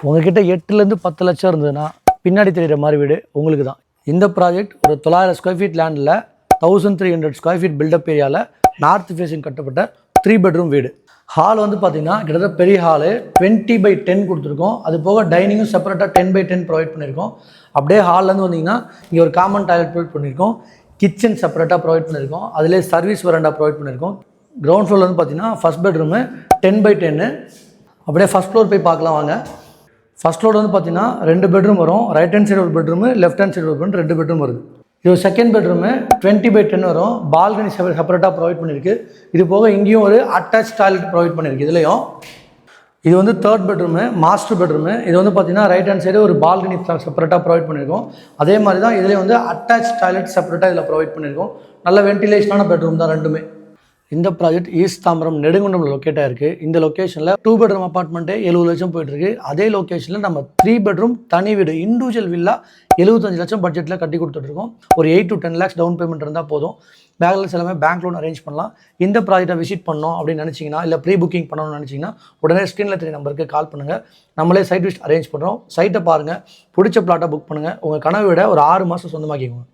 உங்ககிட்ட 8லேருந்து 10 லட்சம் இருந்ததுன்னா பின்னாடி தெரிகிற மாதிரி வீடு உங்களுக்கு தான். இந்த ப்ராஜெக்ட் ஒரு 900 ஸ்கொயர் ஃபீட் லேண்டில் 1300 ஸ்கொயர் ஃபீட் பில்டப் ஏரியாவில் நார்த் ஃபேஸிங் கட்டப்பட்ட 3 பெட்ரூம் வீடு. ஹால் வந்து பார்த்தீங்கன்னா கிட்டத்தட்ட பெரிய ஹாலு 20/10 கொடுத்துருக்கோம். அது போக டைனிங்கும் செப்பரேட்டாக 10/10 ப்ரொவைட் பண்ணியிருக்கோம். அப்படியே ஹால்லேருந்து வந்தீங்கன்னா இங்கே ஒரு காமன் டாய்லெட் ப்ரொவைட் பண்ணியிருக்கோம். கிச்சன் செப்பரேட்டாக ப்ரொவைட் பண்ணியிருக்கோம். அதிலே சர்வீஸ் வராண்டா ப்ரொவைட் பண்ணியிருக்கோம். கிரவுண்ட் ஃப்ளோர் வந்து பார்த்தீங்கன்னா ஃபஸ்ட் பெட்ரூமு 10/10. அப்படியே ஃபஸ்ட் ஃப்ளோர் போய் பார்க்கலாம் வாங்க. ஃபஸ்ட் ஃப்ளோர் வந்து பார்த்தீங்கன்னா 2 பெட்ரூம் வரும். ரைட் ஹேண்ட் சைடு ஒரு பெட்ரூமு, லெஃப்ட் ஹேண்ட் சைடு ஒரு பெட்ரூம், 2 பெட்ரூம் வருது. இது ஒரு செகண்ட் பெட்ரூமு 20/10 வரும். பால்கனி செப்பரேட்டாக ப்ரொவைட் பண்ணியிருக்கு. இது போக இங்கேயும் ஒரு அட்டாச் டாய்லெட் ப்ரொவைட் பண்ணியிருக்கு. இதுலேயும் இது வந்து தேர்ட் பெட்ரூமு, மாஸ்டர் பெட்ரூமு. இது வந்து பார்த்தீங்கன்னா ரைட் ஹேண்ட் சைடு ஒரு பால்கனி செப்பரேட்டாக ப்ரொவைட் பண்ணியிருக்கோம். அதே மாதிரி தான் இதுலேயும் வந்து அட்டாச் டாய்லெட் செப்பரேட்டாக இதில் ப்ரொவைட் பண்ணியிருக்கோம். நல்ல வென்டிலேஷனான பெட்ரூம் தான் ரெண்டுமே. இந்த ப்ராஜெக்ட் ஈஸ்ட் தாம்பரம் நெடுங்குன்றம் லொக்கேட்டாக இருக்குது. இந்த லொக்கேஷனில் 2 பெட்ரூம் அப்பார்ட்மெண்ட்டே 70 லட்சம் போயிட்டுருக்கு. அதே லொக்கேஷனில் நம்ம 3 பெட்ரூம் தனி வீடு இண்டிவிஜுவல் வில்லா 75 லட்சம் பட்ஜெட்டில் கட்டி கொடுத்துட்ருக்கோம். ஒரு 8 to 10 lakhs டவுன் பேமெண்ட் இருந்தால் போதும். பேலன்ஸ் எல்லாமே பேங்க் லோன் அரேஞ்ச் பண்ணலாம். இந்த ப்ராஜெக்ட்டை விசிட் பண்ணோம் அப்படின்னு நினச்சிங்கன்னா, இல்லை ப்ரீ புக்கிங் பண்ணணும்னு நினச்சிங்கன்னா உடனே ஸ்க்ரீனில் தெரிய நம்பருக்கு கால் பண்ணுங்கள். நம்மளே சைட் விசிட் அரேஞ்ச் பண்ணுறோம். சைட்டை பாருங்கள், பிடிச்ச பிளாட்டை புக் பண்ணுங்கள். உங்கள் கனவை விட ஒரு 6 மாதம் சொந்தமாக்கிக்கோங்க.